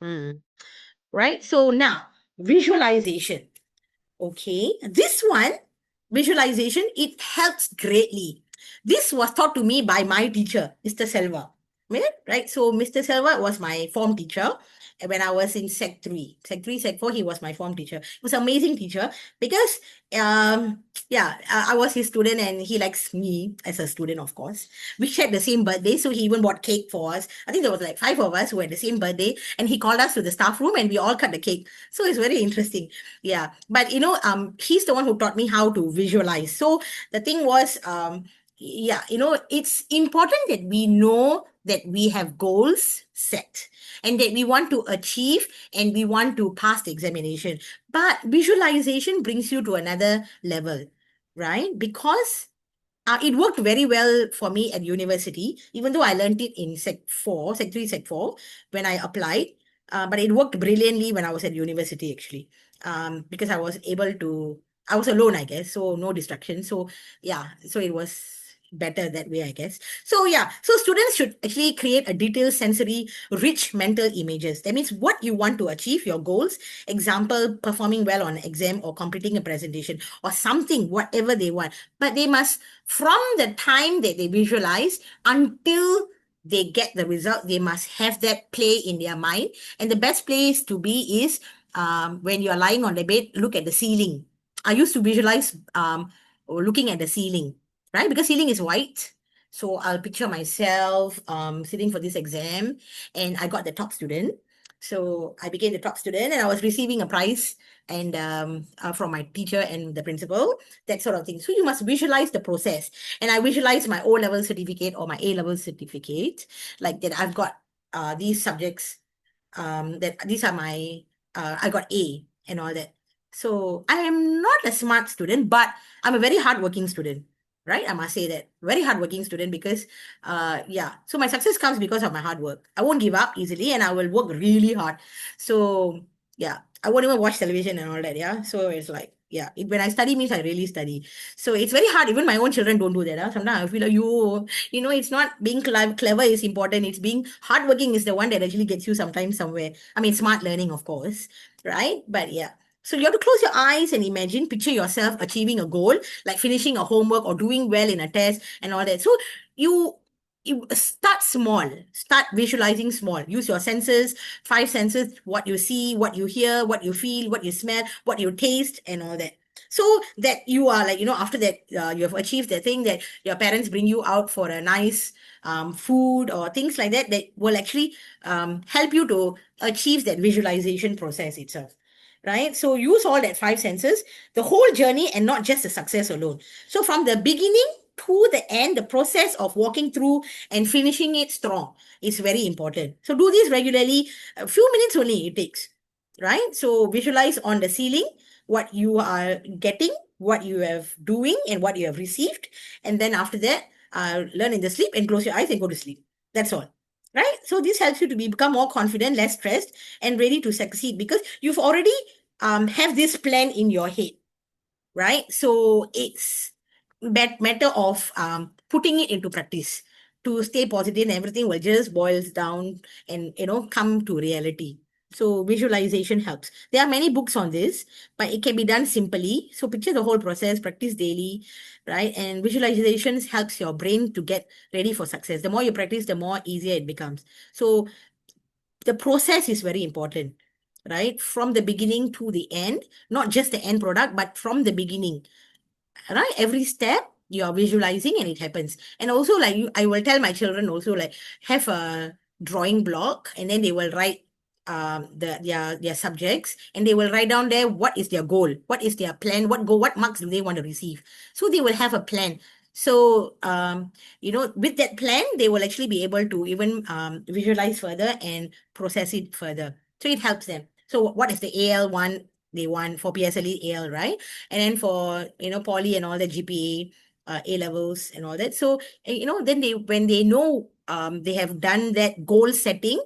Mm. Right? So now, visualization. Okay, this one, visualization, it helps greatly. This was taught to me by my teacher, Mr. Selva. Right? So Mr. Selva was my form teacher when I was in Sec 3. Sec 3, Sec 4, he was my form teacher. He was an amazing teacher because, I was his student and he likes me as a student, of course. We shared the same birthday, so he even bought cake for us. I think there was like 5 of us who had the same birthday, and he called us to the staff room and we all cut the cake. So it's very interesting. Yeah, but he's the one who taught me how to visualize. So the thing was, it's important that we know that we have goals set and that we want to achieve and we want to pass the examination. But visualization brings you to another level, right? Because it worked very well for me at university, even though I learned it in Sec 4, Sec 3, Sec 4 when I applied. But it worked brilliantly when I was at university, actually, because I was alone, I guess, so no distraction. So, yeah, so it was better that way, I guess. So, yeah, so students should actually create a detailed, sensory, rich mental images. That means what you want to achieve, your goals, example, performing well on an exam or completing a presentation or something, whatever they want. But they must, from the time that they visualize until they get the result, they must have that play in their mind. And the best place to be is when you're lying on the bed, look at the ceiling. I used to visualize looking at the ceiling, right? Because ceiling is white. So I'll picture myself sitting for this exam, and I got the top student. So I became the top student and I was receiving a prize and from my teacher and the principal, that sort of thing. So you must visualize the process. And I visualize my O-level certificate or my A-level certificate, like that I've got these subjects, that these are my, I got A and all that. So I am not a smart student, but I'm a very hardworking student. Right? I must say that. Very hardworking student because, So my success comes because of my hard work. I won't give up easily and I will work really hard. So, yeah, I won't even watch television and all that. Yeah. So it's like, yeah, when I study means I really study. So it's very hard. Even my own children don't do that. Huh? Sometimes I feel like it's not being clever is important. It's being hardworking is the one that actually gets you sometimes somewhere. I mean, smart learning, of course, right? But yeah. So you have to close your eyes and imagine, picture yourself achieving a goal, like finishing a homework or doing well in a test and all that. So you you start small, start visualizing small. Use your senses, five senses: what you see, what you hear, what you feel, what you smell, what you taste, and all that. So that you are like, after that, you have achieved the thing that your parents bring you out for a nice food or things like that, that will actually help you to achieve that visualization process itself. Right? So use all that five senses, the whole journey, and not just the success alone. So from the beginning to the end, the process of walking through and finishing it strong is very important. So do this regularly. A few minutes only it takes. Right? So visualize on the ceiling what you are getting, what you have doing, and what you have received. And then after that, learn in the sleep and close your eyes and go to sleep. That's all. Right? So this helps you to become more confident, less stressed, and ready to succeed because you've already have this plan in your head, right? So it's matter of putting it into practice to stay positive, and everything will just boils down and come to reality. So visualization helps. There are many books on this, but it can be done simply. So picture the whole process, practice daily, right? And visualizations helps your brain to get ready for success. The more you practice, the more easier it becomes. So the process is very important, right? From the beginning to the end, not just the end product, but from the beginning, right? Every step you are visualizing and it happens. And also, like I will tell my children also, like, have a drawing block and then they will write their subjects, and they will write down there what is their goal, what is their plan, what marks do they want to receive. So they will have a plan. So with that plan they will actually be able to even visualize further and process it further. So it helps them. So what is the AL one they want for PSLE, AL, right? And then for poly and all the GPA, A levels and all that. So then when they know they have done that goal setting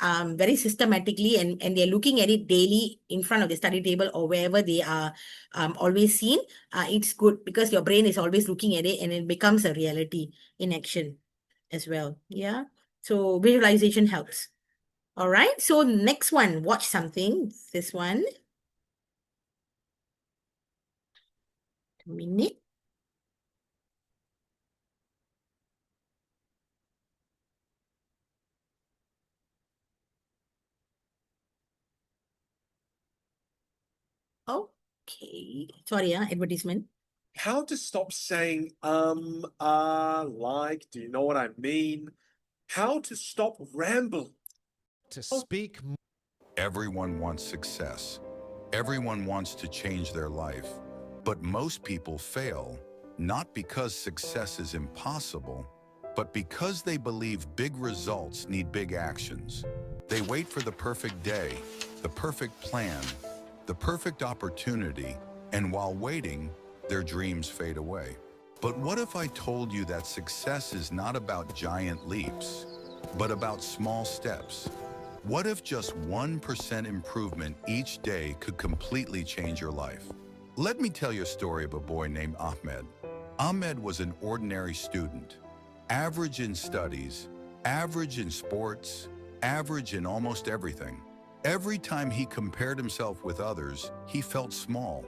very systematically, and they're looking at it daily in front of the study table or wherever they are always seen, it's good because your brain is always looking at it and it becomes a reality in action as well. Yeah. So visualization helps. All right. So next one, watch something. This one. A minute. Okay. Sorry, advertisement. How to stop saying, like, do you know what I mean? How to stop rambling. To speak. Everyone wants success. Everyone wants to change their life. But most people fail, not because success is impossible, but because they believe big results need big actions. They wait for the perfect day, the perfect plan, the perfect opportunity, and while waiting, their dreams fade away. But what if I told you that success is not about giant leaps, but about small steps? What if just 1% improvement each day could completely change your life? Let me tell you a story of a boy named Ahmed. Ahmed was an ordinary student, average in studies, average in sports, average in almost everything. Every time he compared himself with others, he felt small.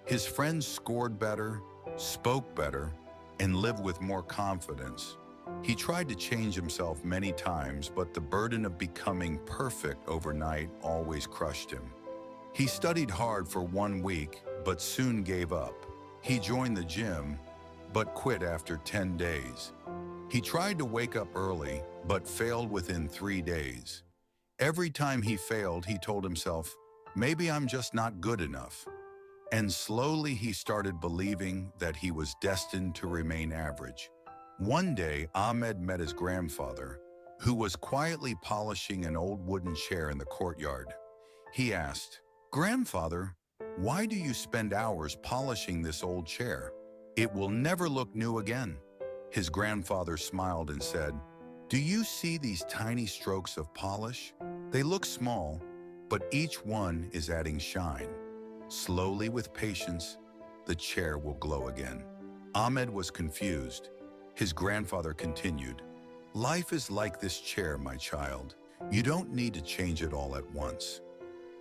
His friends scored better, spoke better, and lived with more confidence. He tried to change himself many times, but the burden of becoming perfect overnight always crushed him. He studied hard for 1 week, but soon gave up. He joined the gym, but quit after 10 days. He tried to wake up early, but failed within 3 days. Every time he failed, he told himself, maybe I'm just not good enough. And slowly he started believing that he was destined to remain average. One day, Ahmed met his grandfather, who was quietly polishing an old wooden chair in the courtyard. He asked, "Grandfather, why do you spend hours polishing this old chair? It will never look new again." His grandfather smiled and said, "Do you see these tiny strokes of polish? They look small, but each one is adding shine. Slowly, with patience, the chair will glow again." Ahmed was confused. His grandfather continued, "Life is like this chair, my child. You don't need to change it all at once.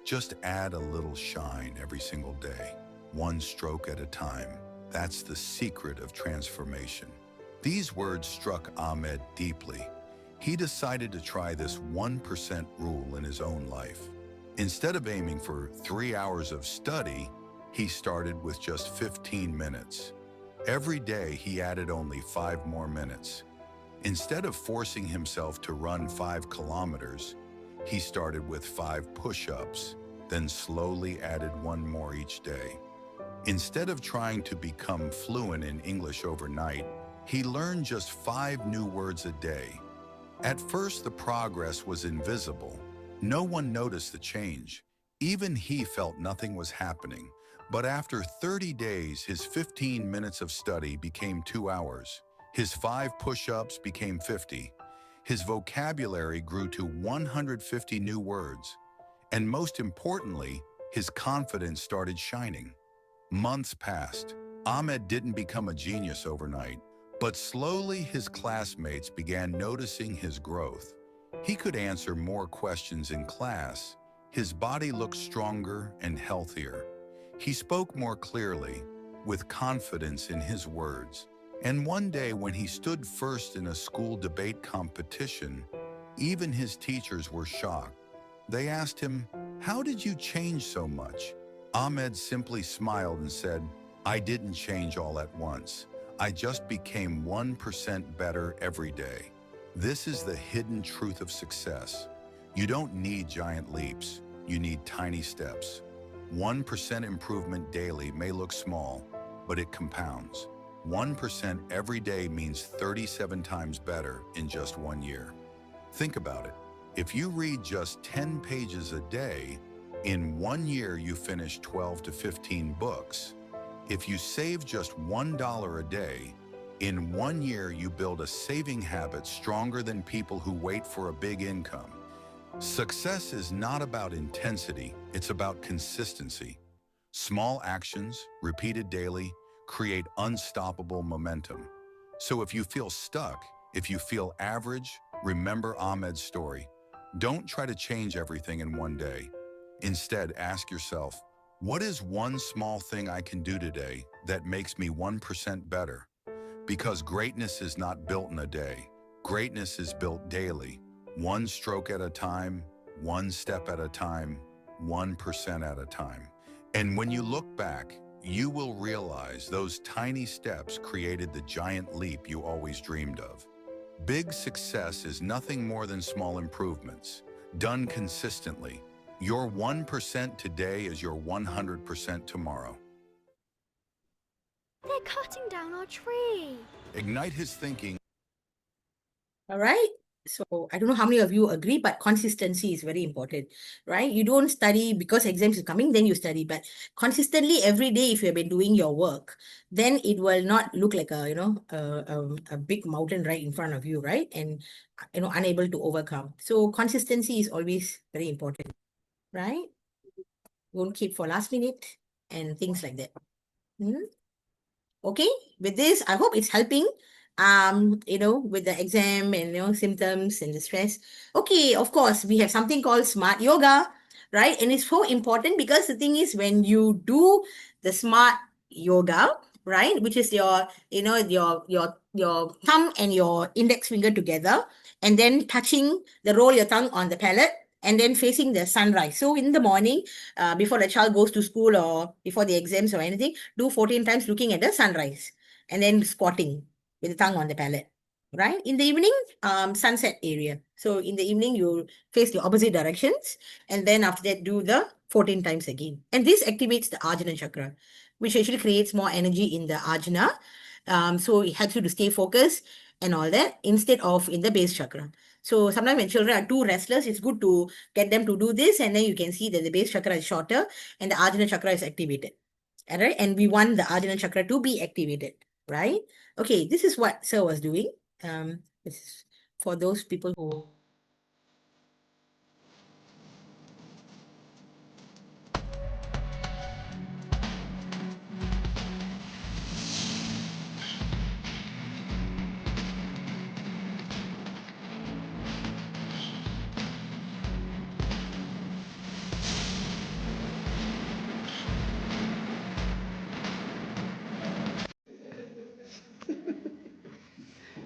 Just add a little shine every single day, one stroke at a time. That's the secret of transformation." These words struck Ahmed deeply. He decided to try this 1% rule in his own life. Instead of aiming for 3 hours of study, he started with just 15 minutes. Every day, he added only 5 more minutes. Instead of forcing himself to run 5 kilometers, he started with 5 push-ups, then slowly added 1 more each day. Instead of trying to become fluent in English overnight, he learned just 5 new words a day. At first, the progress was invisible. No one noticed the change. Even he felt nothing was happening. But after 30 days, his 15 minutes of study became 2 hours. His 5 push-ups became 50. His vocabulary grew to 150 new words. And most importantly, his confidence started shining. Months passed. Ahmed didn't become a genius overnight, but slowly his classmates began noticing his growth. He could answer more questions in class. His body looked stronger and healthier. He spoke more clearly, with confidence in his words. And one day, when he stood first in a school debate competition, even his teachers were shocked. They asked him, "How did you change so much?" Ahmed simply smiled and said, "I didn't change all at once. I just became 1% better every day." This is the hidden truth of success. You don't need giant leaps. You need tiny steps. 1% improvement daily may look small, but it compounds. 1% every day means 37 times better in just 1 year. Think about it. If you read just 10 pages a day, in 1 year you finish 12 to 15 books. If you save just $1 a day, in 1 year you build a saving habit stronger than people who wait for a big income. Success is not about intensity, it's about consistency. Small actions, repeated daily, create unstoppable momentum. So if you feel stuck, if you feel average, remember Ahmed's story. Don't try to change everything in one day. Instead, ask yourself, what is one small thing I can do today that makes me 1% better? Because greatness is not built in a day. Greatness is built daily, one stroke at a time, one step at a time, 1% at a time. And when you look back, you will realize those tiny steps created the giant leap you always dreamed of. Big success is nothing more than small improvements, done consistently. Your 1% today is your 100% tomorrow. They're cutting down our tree. Ignite his thinking. All right. So I don't know how many of you agree, but consistency is very important, right? You don't study because exams is coming, then you study. But consistently every day, if you have been doing your work, then it will not look like a big mountain right in front of you, right? And unable to overcome. So consistency is always very important, right? Won't keep for last minute and things like that. Okay, with this, I hope it's helping, with the exam and, symptoms and the stress. Okay, of course, we have something called smart yoga, right? And it's so important because the thing is when you do the smart yoga, right, which is your thumb and your index finger together, and then roll your tongue on the palate, and then facing the sunrise. So in the morning, before the child goes to school or before the exams or anything, do 14 times looking at the sunrise and then squatting with the tongue on the palate. Right? In the evening, sunset area. So in the evening, you face the opposite directions, and then after that, do the 14 times again. And this activates the Ajna chakra, which actually creates more energy in the Ajna. So it helps you to stay focused and all that instead of in the base chakra. So sometimes when children are too restless, it's good to get them to do this, and then you can see that the base chakra is shorter and the Ajna chakra is activated. All right, and we want the Ajna chakra to be activated, right? Okay, this is what Sir was doing. This is for those people who.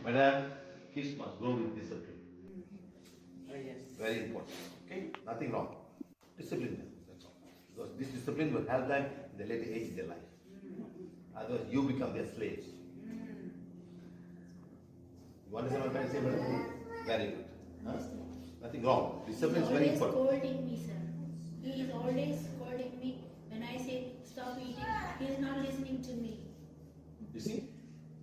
Madam, kids must go with discipline. Very important. Okay? Nothing wrong. Discipline them, that's all. Because this discipline will help them in the later age in their life. Otherwise, you become their slaves. You understand what I'm trying to say, madam? Very good. Huh? Nothing wrong. Discipline is very important. Scolding me, sir. He is always scolding me. When I say stop eating, he is not listening to me. You see?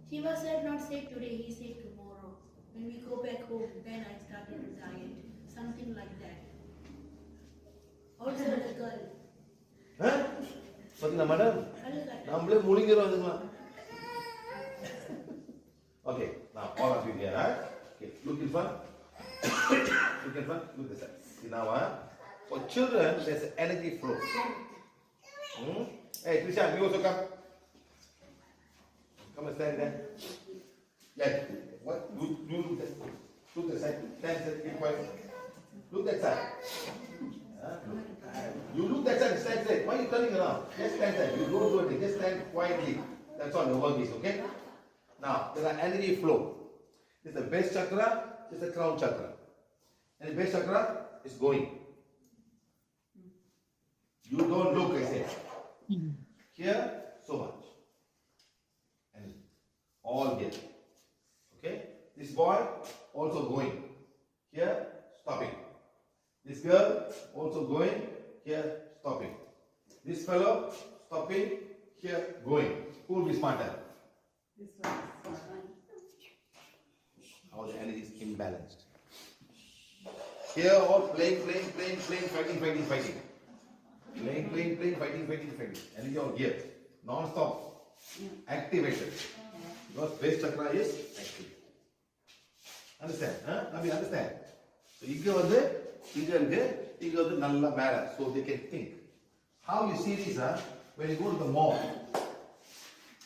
Shiva said not say today, he said tomorrow. When we go back home, then I started a diet. Something like that. Also the girl. Huh? Patina, madam? Namble mulingirom adunga. Okay, now all of you here, right? Okay, look in front. Look in front, look this side. See now, for children, there's an energy flow. Hey, Trisha, you also come. Come and stand there. Yeah, what? You look that. Look that side. Stand, keep quiet. Look that side. You look that side, stand straight. Why are you turning around? Just stand there. You don't do anything. Just stand quietly. That's all the work is, okay? Now, there are energy flow. This is the base chakra, this is the crown chakra. And the base chakra is going. You don't look, I say. Here, so much. And all here. Okay? This boy also going. Here, stopping. This girl also going. Here, stopping. This fellow, stopping. Here, going. Who will be smarter? This one. How the energy is imbalanced. Here all playing, fighting. Playing, fighting. Energy all here. Non-stop. Activated. Because base chakra is active. Understand? Huh? I mean, understand. So you go there, you go to Nalla Mara, so they can think. How you see this, when you go to the mall,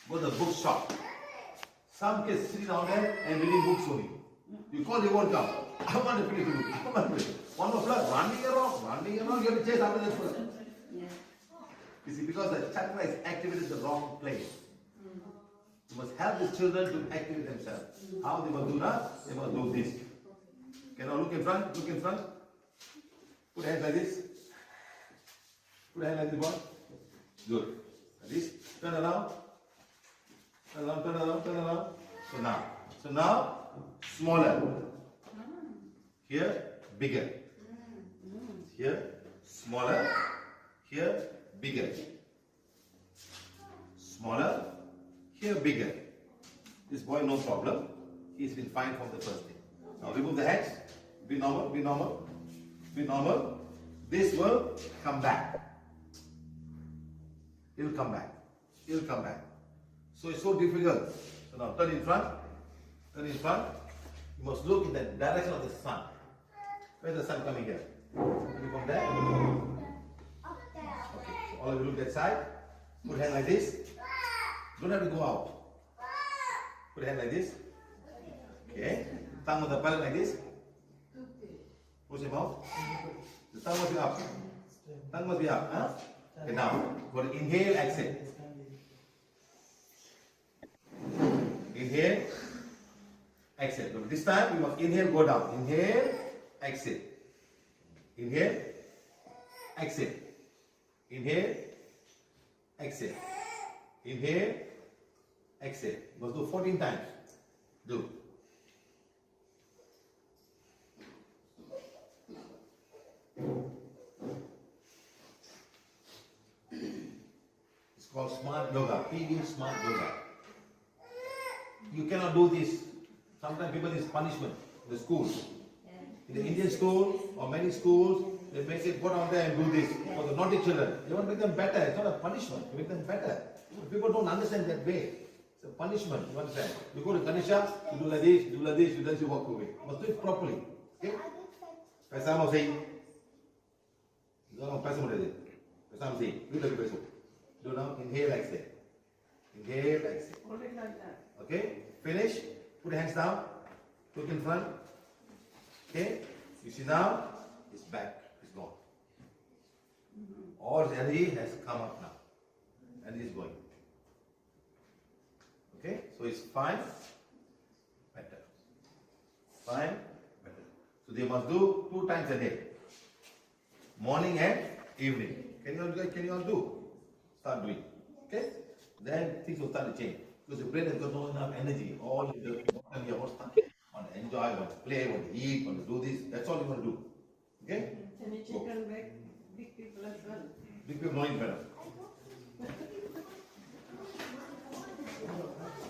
go to the bookshop. Some kids sitting down there and reading books only. You call, they won't come. I want to finish. I want to finish. One more flood. Running around, you have to chase after this flood. You see, because the chakra is activated in the wrong place. You must help the children to activate themselves. How they must do that? They must do this. Okay, now look in front, look in front. Put hands like this. Put hand like this, boy. Good. Like this. Turn around. Turn around, turn around, turn around. So now, smaller. Here, bigger. Here, smaller. Here, bigger. Smaller. Here, bigger. This boy, no problem. He's been fine from the first thing. Now remove the hands. Be normal, be normal. Be normal. This will come back. It will come back. It will come back. So it's so difficult. So now turn in front. Turn in front. You must look in the direction of the sun. Where's the sun coming here? Can you come there? Okay. So all of you look that side. Put hand like this. Don't have to go out. Put hand like this. Okay. Tongue on the palate like this. Push your mouth. The tongue must be up. Tongue must be up. Huh? Okay, now, go to inhale, exhale. Inhale, exhale. But this time, you must inhale, go down. Inhale, exhale. Inhale, exhale. Inhale, exhale. Inhale, exhale. You must do 14 times. Do. It's called smart yoga. PVH smart yoga. You cannot do this. Sometimes people is punishment. The schools. In the Indian school or many schools, they make it go down there and do this for the naughty children. They want to make them better. It's not a punishment. You make them better. People don't understand that way. It's a punishment. You understand? You go to Ganesha, you do like this, you do like this, you do this, you walk away. You must do it properly. Okay? Pesamo say. Pesamo say. Pesamo say. Do like this. Do now. Inhale, exhale. Inhale, exhale. Hold it like that. Okay? Finish. Put your hands down. Look in front. Okay? You see now, it's back. It's gone. All the energy has come up now. And it's going. Okay? So it's fine, better. Fine, better. So they must do 2 times a day. Morning and evening. Can you all do? Start doing. Okay? Then things will start to change. Because the brain has got no enough energy. All the time you want to enjoy, want to play, want to eat, want to do this. That's all you want to do. Okay? Can you check and make big people as well? Big people knowing better.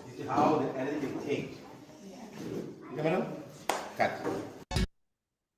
You see how the energy change. Okay, madam?